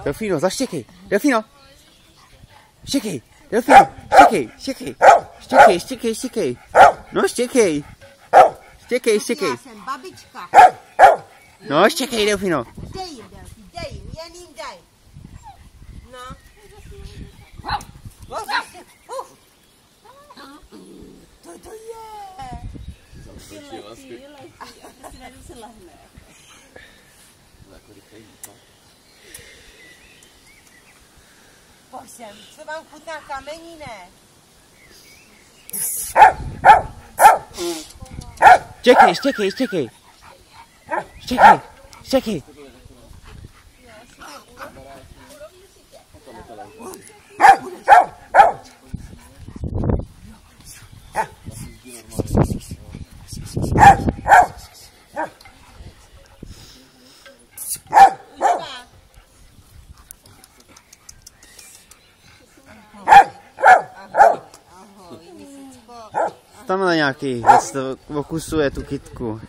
Delfíno, zaštěkej. Delfíno. Štěkej. Delfíno, štěkej, štěkej. Štěkej, štěkej, štěkej. No štěkej. Štěkej, štěkej. Já jsem babička. No štěkej, Delfíno. Dej jim, Delfí, dej jim, jen jim dej. No. To je. Pojď sem, co vám chutná kamení, ne? Štěkej, štěkej, štěkej. Štěkej, štěkej. Tamhle nějaký, to okusuje tu kytku.